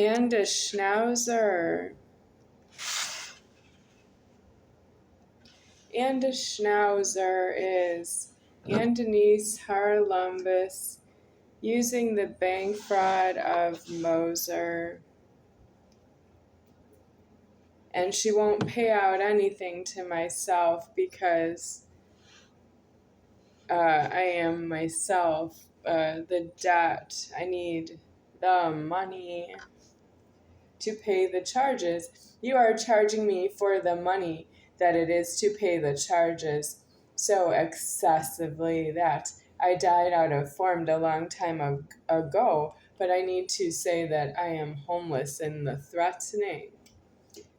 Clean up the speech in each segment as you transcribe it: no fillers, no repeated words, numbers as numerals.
And a schnauzer. And a schnauzer is Andonice Harlumbus using the bank fraud of Moser. And she won't pay out anything to myself because I am myself the debt. I need the money to pay the charges. You are charging me for the money that it is to pay the charges so excessively that I died out of form a long time ago, but I need to say that I am homeless in the threatening.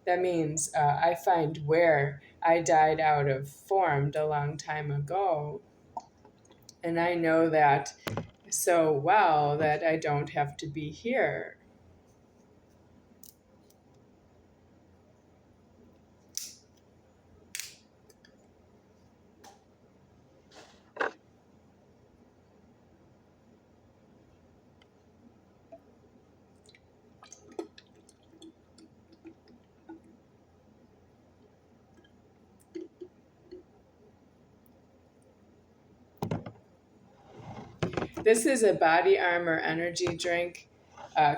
That means I find where I died out of form a long time ago. And I know that so well that I don't have to be here. This is a Body Armor energy drink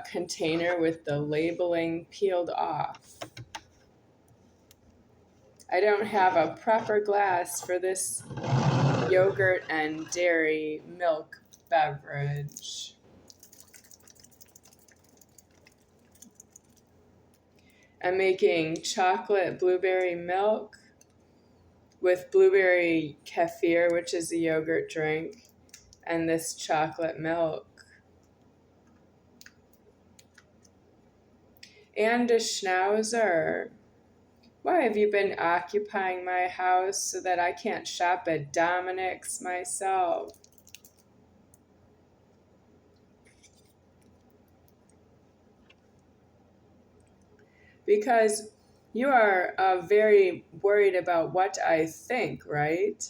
container with the labeling peeled off. I don't have a proper glass for this yogurt and dairy milk beverage. I'm making chocolate blueberry milk with blueberry kefir, which is a yogurt drink, and this chocolate milk. And a schnauzer. Why have you been occupying my house so that I can't shop at Dominic's myself? Because you are very worried about what I think, right?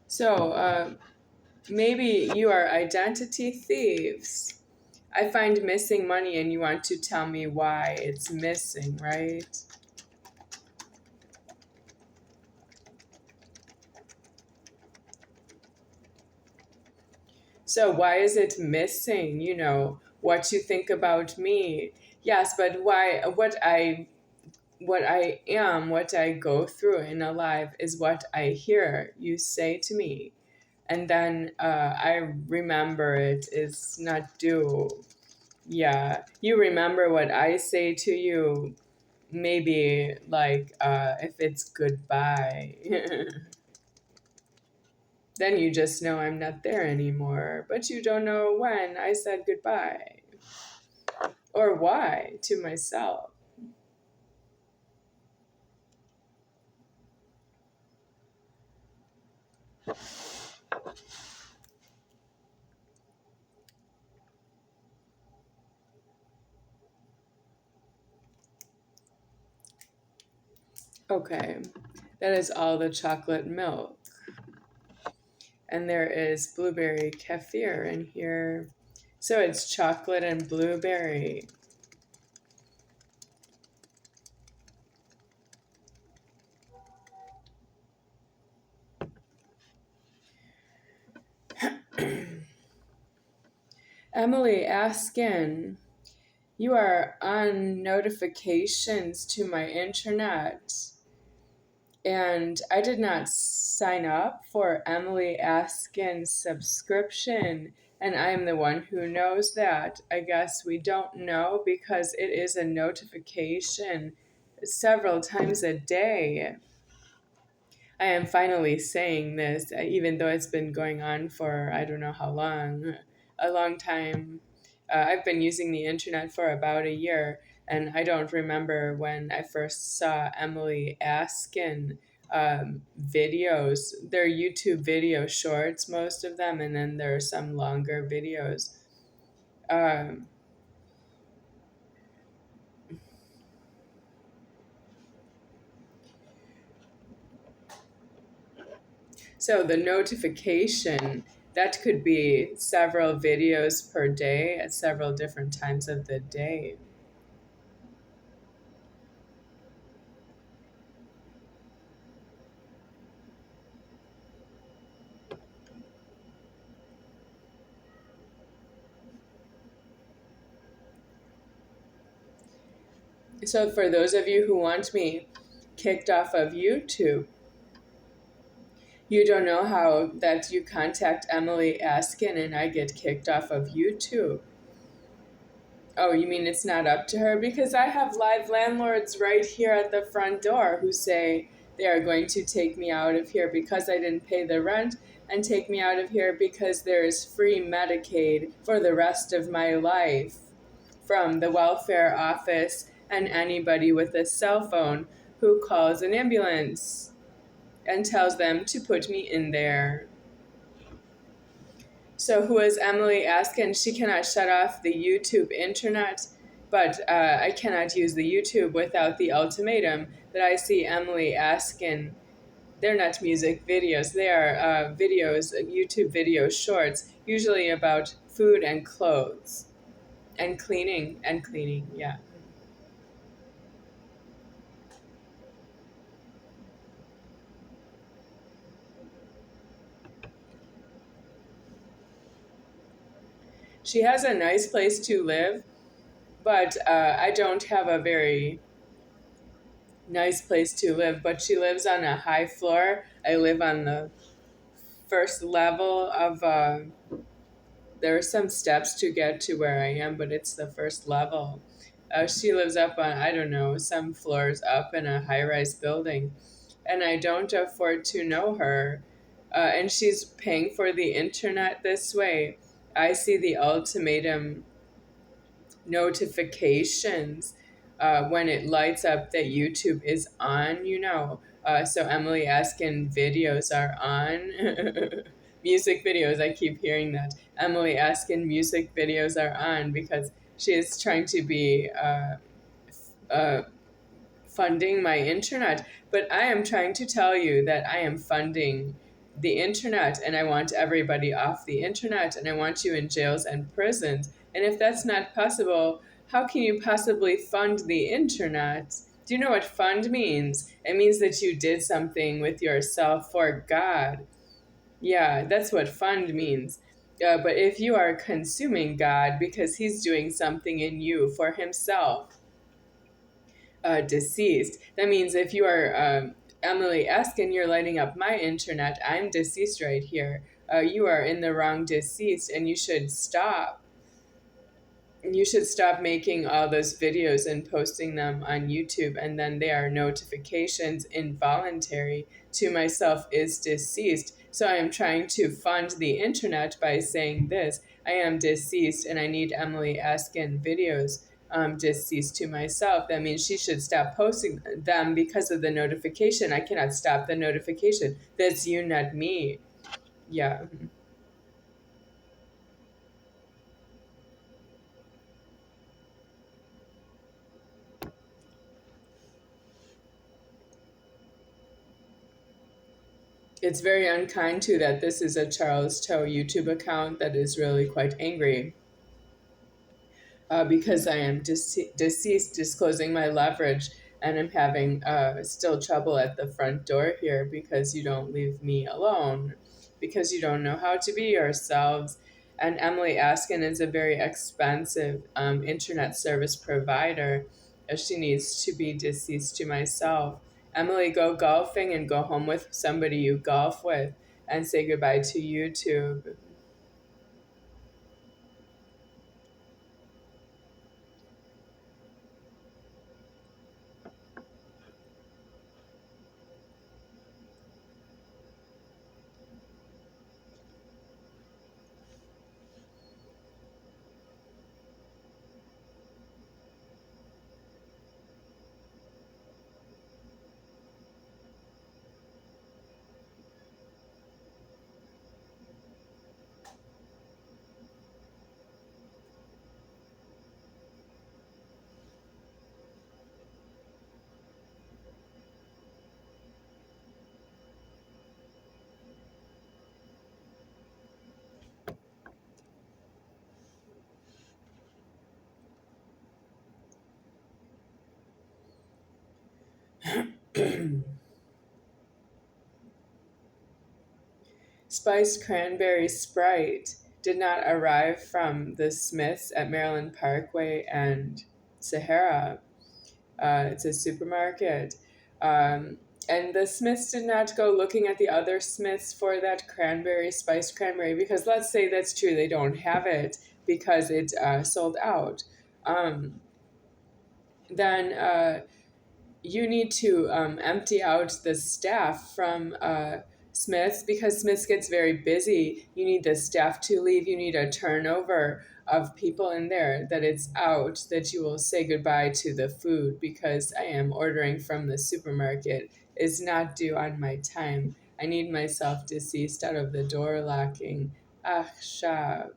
So maybe you are identity thieves. I find missing money and you want to tell me why it's missing, right? So why is it missing? You know, what you think about me. Yes, but why what I am, what I go through in a life is what I hear you say to me. And then I remember it is not due. Yeah, you remember what I say to you, maybe like if it's goodbye. Then you just know I'm not there anymore, but you don't know when I said goodbye or why to myself. Okay, that is all the chocolate milk. And there is blueberry kefir in here. So it's chocolate and blueberry. Emily Askin, you are on notifications to my internet. And I did not sign up for Emily Askin's subscription. And I am the one who knows that. I guess we don't know because it is a notification several times a day. I am finally saying this, even though it's been going on for I don't know how long, a long time. I've been using the internet for about a year, and I don't remember when I first saw Emily Askin videos. They're YouTube video shorts, most of them, and then there are some longer videos. Um, So the notification, that could be several videos per day at several different times of the day. So for those of you who want me kicked off of YouTube, you don't know how that you contact Emily Askin and I get kicked off of YouTube. Oh, you mean it's not up to her? Because I have live landlords right here at the front door who say they are going to take me out of here because I didn't pay the rent and take me out of here because there is free Medicaid for the rest of my life from the welfare office and anybody with a cell phone who calls an ambulance and tells them to put me in there. So who is Emily Askin? She cannot shut off the YouTube internet, but I cannot use the YouTube without the ultimatum that I see Emily Askin. They're not music videos. They are videos, YouTube video shorts, usually about food and clothes and cleaning, yeah. She has a nice place to live, but I don't have a very nice place to live. But she lives on a high floor. I live on the first level of, there are some steps to get to where I am, but it's the first level. She lives up on, I don't know, some floors up in a high rise building, and I don't afford to know her. And she's paying for the internet this way. I see the ultimatum notifications when it lights up that YouTube is on, you know. So Emily Askin videos are on. Music videos, I keep hearing that. Emily Askin music videos are on because she is trying to be uh, funding my internet. But I am trying to tell you that I am funding the internet and I want everybody off the internet and I want you in jails and prisons. And if that's not possible, how can you possibly fund the internet? Do you know what fund means? It means that you did something with yourself for God. Yeah, that's what fund means. But if you are consuming God because He's doing something in you for Himself, deceased. That means if you are Emily Eskin, you're lighting up my internet. I'm deceased right here. You are in the wrong deceased, and you should stop. You should stop making all those videos and posting them on YouTube, and then they are notifications involuntary to myself is deceased. So I am trying to fund the internet by saying this. I am deceased and I need Emily Askin videos deceased to myself. That means she should stop posting them because of the notification. I cannot stop the notification. That's you, not me. Yeah. It's very unkind too that this is a Charles Toe YouTube account that is really quite angry because I am deceased, disclosing my leverage, and I'm having still trouble at the front door here because you don't leave me alone, because you don't know how to be yourselves. And Emily Askin is a very expensive internet service provider. She needs to be deceased to myself. Emily, go golfing and go home with somebody you golf with and say goodbye to YouTube. spiced cranberry Sprite did not arrive from the Smiths at Maryland Parkway and Sahara. It's a supermarket. And the Smiths did not go looking at the other Smiths for that cranberry, spiced cranberry, because let's say that's true, they don't have it because it sold out. Then you need to empty out the staff from Smiths, because Smiths gets very busy. You need the staff to leave. You need a turnover of people in there, that it's out, that you will say goodbye to the food, because I am ordering from the supermarket. Is not due on my time. I need myself deceased out of the door locking. Shab.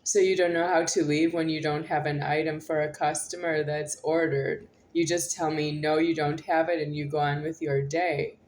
So you don't know how to leave when you don't have an item for a customer that's ordered. You just tell me, no, you don't have it, and you go on with your day.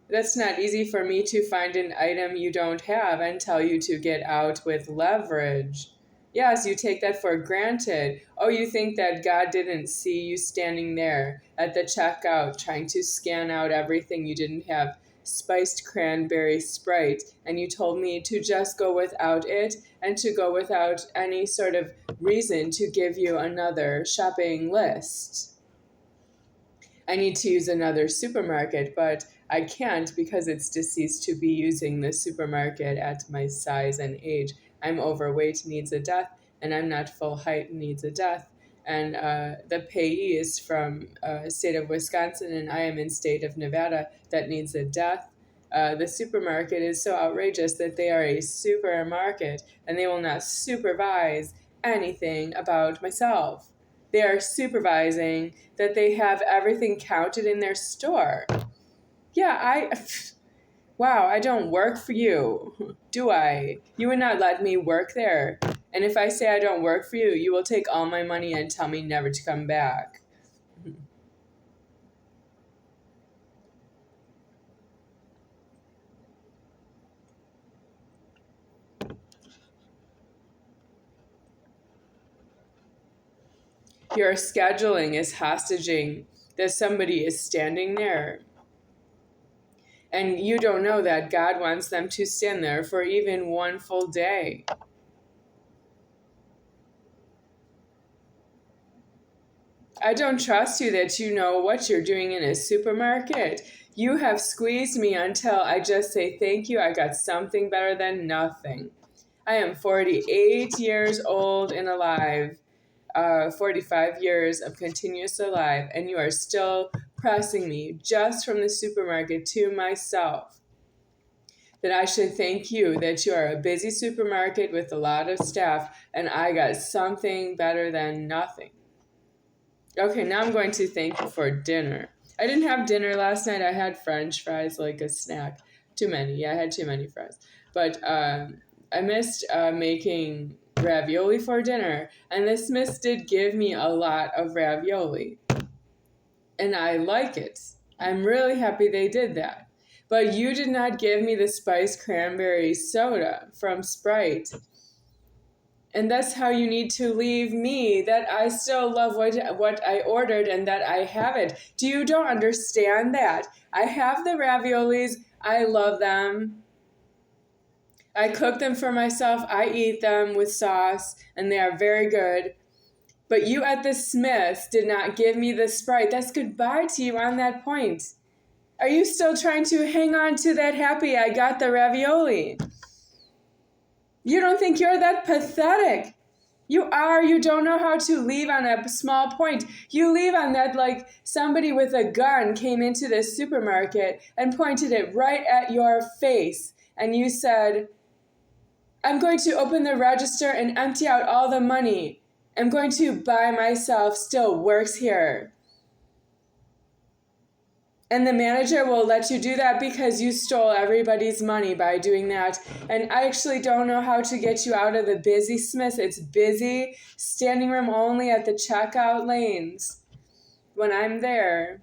That's not easy for me to find an item you don't have and tell you to get out with leverage. Yes, you take that for granted. Oh, you think that God didn't see you standing there at the checkout trying to scan out everything you didn't have, spiced cranberry Sprite, and you told me to just go without it and to go without any sort of reason to give you another shopping list. I need to use another supermarket, but I can't because it's deceased to be using the supermarket at my size and age. I'm overweight, needs a death, and I'm not full height, needs a death. And the payee is from state of Wisconsin, and I am in state of Nevada, that needs a death. The supermarket is so outrageous that they are a supermarket, and they will not supervise anything about myself. They are supervising that they have everything counted in their store. Yeah, wow, I don't work for you, do I? You would not let me work there. And if I say I don't work for you, you will take all my money and tell me never to come back. Your scheduling is hostage-ing that somebody is standing there. And you don't know that God wants them to stand there for even one full day. I don't trust you that you know what you're doing in a supermarket. You have squeezed me until I just say thank you. I got something better than nothing. I am 48 years old and alive. 45 years of continuous alive, and you are still pressing me just from the supermarket to myself. That I should thank you that you are a busy supermarket with a lot of staff, and I got something better than nothing. Okay, now I'm going to thank you for dinner. I didn't have dinner last night. I had French fries like a snack. Too many. Yeah, I had too many fries. But I missed making ravioli for dinner, and the Smiths did give me a lot of ravioli, and I like it. I'm really happy they did that. But you did not give me the spiced cranberry soda from Sprite, and that's how you need to leave me, that I still love what I ordered and that I have it. You don't understand that. I have the raviolis. I love them. I cook them for myself. I eat them with sauce, and they are very good. But you at the Smiths did not give me the Sprite. That's goodbye to you on that point. Are you still trying to hang on to that happy I got the ravioli? You don't think you're that pathetic. You are. You don't know how to leave on a small point. You leave on that like somebody with a gun came into the supermarket and pointed it right at your face. And you said, I'm going to open the register and empty out all the money. I'm going to buy myself still works here. And the manager will let you do that because you stole everybody's money by doing that. And I actually don't know how to get you out of the busy Smiths. It's busy, standing room only at the checkout lanes when I'm there.